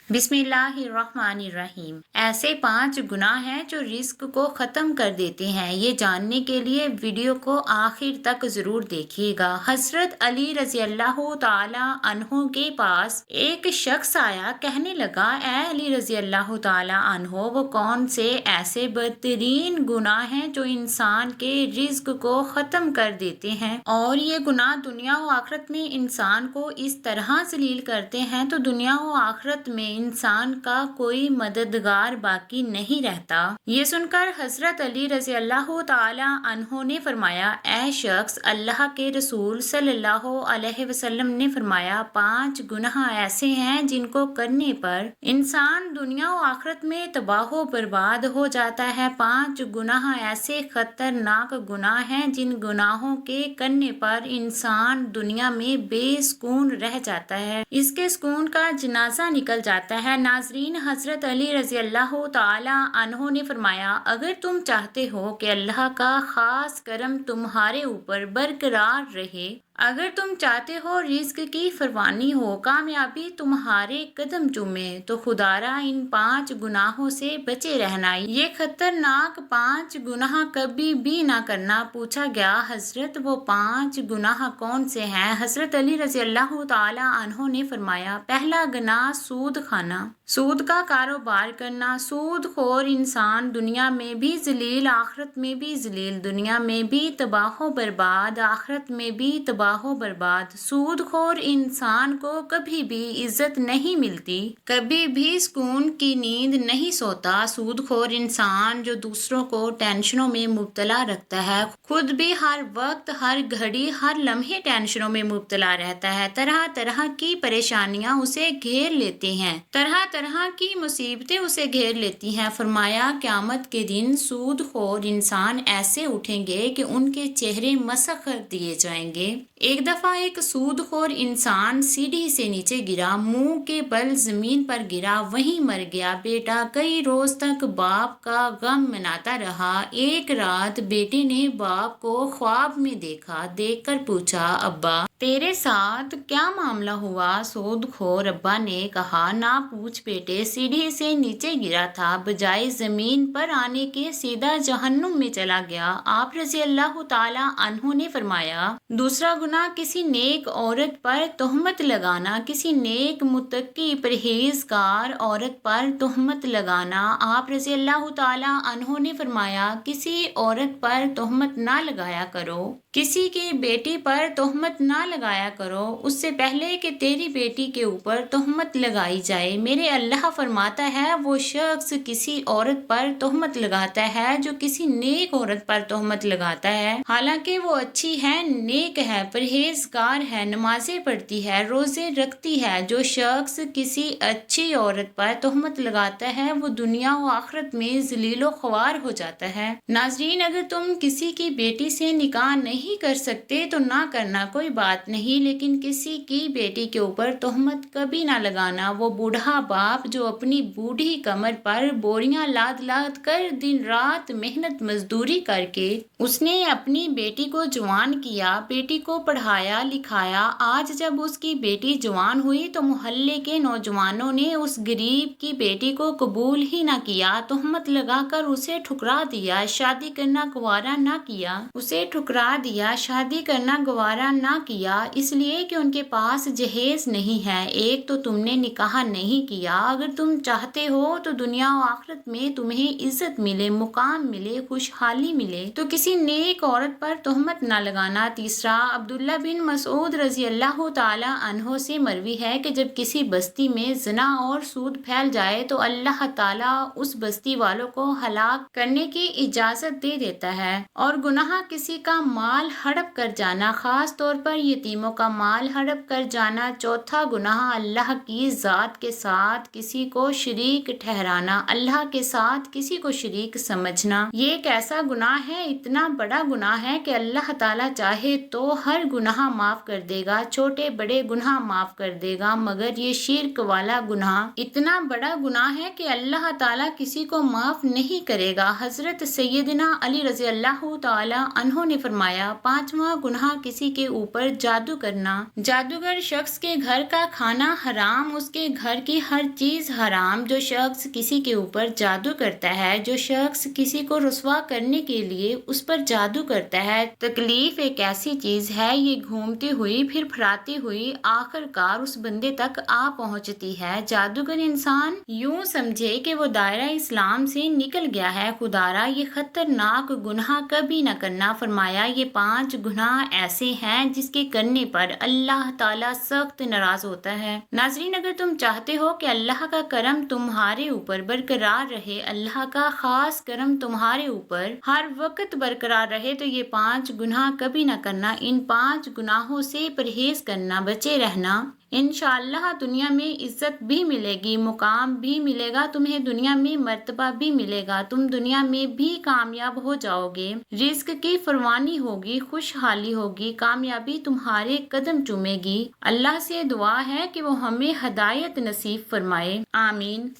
बिस्मिल्लाहिर्रहमानिर्रहीम। ऐसे 5 गुनाह हैं जो रिस्क को ख़त्म कर देते हैं। ये जानने के लिए वीडियो को आखिर तक ज़रूर देखिएगा। हज़रत अली रज़ी अल्लाह ताला अन्हो के पास एक शख्स आया, कहने लगा, ए अली रज़ी अल्लाह ताला अन्हो, वो कौन से ऐसे बदतरीन गुनाह हैं जो इंसान के रिस्क को ख़त्म कर देते हैं? और ये गुनाह दुनिया और आखिरत में इंसान को इस तरह जलील करते हैं तो दुनिया और आखिरत में इंसान का कोई मददगार बाकी नहीं रहता। ये सुनकर हजरत अली रज़ी अल्लाह ताला अन्हो ने फरमाया, ऐ शख्स, अल्लाह के रसूल सल्लल्लाहु अलैहि वसल्लम ने फरमाया, 5 गुनाह ऐसे हैं जिनको करने पर इंसान दुनिया और आखिरत में तबाह बर्बाद हो जाता है। 5 गुनाह ऐसे खतरनाक गुनाह हैं जिन गुनाहों के करने पर इंसान दुनिया में बेसुकून रह जाता है, इसके सुकून का जनाजा निकल जाता है। नाजरीन, हजरत अली रज़ी अल्लाह ताला अन्हो ने फरमाया, अगर तुम चाहते हो कि अल्लाह का खास करम तुम्हारे ऊपर बरकरार रहे, अगर तुम चाहते हो रिस्क की फरवानी हो, कामयाबी तुम्हारे कदम चूमे, तो खुदारा इन 5 गुनाहों से बचे रहना। ये खतरनाक 5 गुनाह कभी भी ना करना। पूछा गया, हजरत वो 5 गुनाह कौन से हैं? हजरत अली रज़ी अल्लाह ताला अन्हो ने फरमाया, पहला गुनाह सूद खाना, सूद का कारोबार करना। सूद खोर इंसान दुनिया में भी जलील, आखिरत में भी जलील, दुनिया में भी तबाह बर्बाद, आखिरत में भी तबाह बर्बाद। सूद खोर इंसान को कभी भी इज्जत नहीं मिलती, कभी भी सुकून की नींद नहीं सोता। सूद खोर इंसान जो दूसरों को टेंशनों में मुब्तला रखता है, खुद भी हर वक्त, हर घड़ी, हर लम्हे टेंशनों में मुब्तला रहता है। तरह तरह की परेशानियां उसे घेर लेती हैं, तरह तरह की मुसीबतें उसे घेर लेती हैं। फरमाया, क़यामत के दिन सूद खोर इंसान ऐसे उठेंगे कि उनके चेहरे मसख कर दिए जाएंगे। एक दफा एक सूद खोर इंसान सीढ़ी से नीचे गिरा, मुंह के बल जमीन पर गिरा, वहीं मर गया। बेटा कई रोज तक बाप का गम मनाता रहा। एक रात बेटे ने बाप को ख्वाब में देखा। देखकर पूछा, अब्बा तेरे साथ क्या मामला हुआ? सूद खोर अब्बा ने कहा, ना पूछ बेटे, सीढ़ी से नीचे गिरा था, बजाय जमीन पर आने के सीधा जहन्नुम में चला गया। आप रज़ी अल्लाह ताला अन्हो ने फरमाया, दूसरा गुनाह किसी नेक औरत पर तोहमत लगाना, किसी नेक मुत्तकी परहेजगार औरत पर तोहमत लगाना। आप रज़ी अल्लाह ताला अन्हो ने फरमाया, किसी औरत पर तोहमत ना लगाया करो, किसी की बेटी पर तोहमत ना लगाया करो उससे पहले कि तेरी बेटी के ऊपर तोहमत लगाई जाए। मेरे अल्लाह फरमाता है, वो शख्स किसी औरत पर तोहमत लगाता है जो किसी नेक औरत पर तोहमत लगाता है, हालांकि वो अच्छी है, नेक है, परहेजगार है, नमाजें पढ़ती है, रोजे रखती है। जो शख्स किसी अच्छी औरत पर तोहमत लगाता है वो दुनिया और आखिरत में जलीलो ख्वार हो जाता है। नाजरीन, अगर तुम किसी की बेटी से निकाह नहीं कर सकते तो ना करना, कोई बात नहीं, लेकिन किसी की बेटी के ऊपर तोहमत कभी ना लगाना। वो बूढ़ा बाप जो अपनी बूढ़ी कमर पर बोरियां लाद लाद कर दिन रात मेहनत मजदूरी करके उसने अपनी बेटी को जवान किया, बेटी को पढ़ाया लिखाया, आज जब उसकी बेटी जवान हुई तो मोहल्ले के नौजवानों ने उस गरीब की बेटी को कबूल ही ना किया, तोहमत लगाकर उसे ठुकरा दिया, शादी करना गवारा ना किया, उसे ठुकरा दिया, शादी करना गवारा ना किया, इसलिए कि उनके पास जहेज नहीं है। एक तो तुमने निकाह नहीं किया। अगर तुम चाहते हो तो दुनिया और आखिरत में तुम्हें इज्जत मिले, मुकाम मिले, खुशहाली मिले, तो किसी नेक औरत पर तोहमत ना लगाना। तीसरा, अब्दुल्ला बिन मसूद रजी अल्लाह ताला अन्हो से मरवी है कि जब किसी बस्ती में ज़िना और सूद फैल जाए तो अल्लाह ताला उस बस्ती वालों को हलाक करने की इजाजत दे देता है। और गुनाह किसी का माल हड़प कर जाना, खास तौर पर यतीमों का माल हड़प कर जाना। चौथा गुनाह, अल्लाह की ज़ात के साथ किसी को शरीक ठहराना, अल्लाह के साथ किसी को शरीक समझना। ये एक ऐसा गुनाह है, इतना बड़ा गुनाह है कि अल्लाह ताला चाहे तो हर गुनाह माफ कर देगा, छोटे बड़े गुनाह माफ कर देगा, मगर ये शिर्क वाला गुनाह इतना बड़ा गुनाह है कि अल्लाह ताला किसी को माफ नहीं करेगा। हजरत सैयदना अली रजी अल्लाह ताला अन्हो ने फरमाया, पांचवा गुनाह किसी के ऊपर जादू करना। जादूगर शख्स के घर का खाना हराम, उसके घर की हर चीज हराम। जो शख्स किसी के ऊपर जादू करता है, जो शख्स किसी को रुस्वा करने के लिए उस पर जादू करता है, तकलीफ एक ऐसी चीज है, ये घूमती हुई फिर फराती हुई आखिरकार उस बंदे तक आ पहुंचती है। जादूगर इंसान यूं समझे कि वो दायरा इस्लाम से निकल गया है। खुदारा ये खतरनाक गुनाह कभी न करना। फरमाया ये 5 गुनाह ऐसे हैं जिसके करने पर अल्लाह ताला सख्त नाराज होता है। नाज़रीन, अगर तुम चाहते हो कि अल्लाह का करम तुम्हारे ऊपर बरकरार रहे, अल्लाह का खास करम तुम्हारे ऊपर हर वक्त बरकरार रहे, तो ये 5 गुनाह कभी न करना। इन 5 गुनाहों से परहेज करना, बचे रहना। इंशाअल्लाह दुनिया में इज्जत भी मिलेगी, मुकाम भी मिलेगा, तुम्हें दुनिया में मर्तबा भी मिलेगा, तुम दुनिया में भी कामयाब हो जाओगे, रिस्क की फरवानी होगी, खुशहाली होगी, कामयाबी तुम्हारे कदम चूमेगी। अल्लाह से दुआ है कि वो हमें हदायत नसीब फरमाए। आमीन।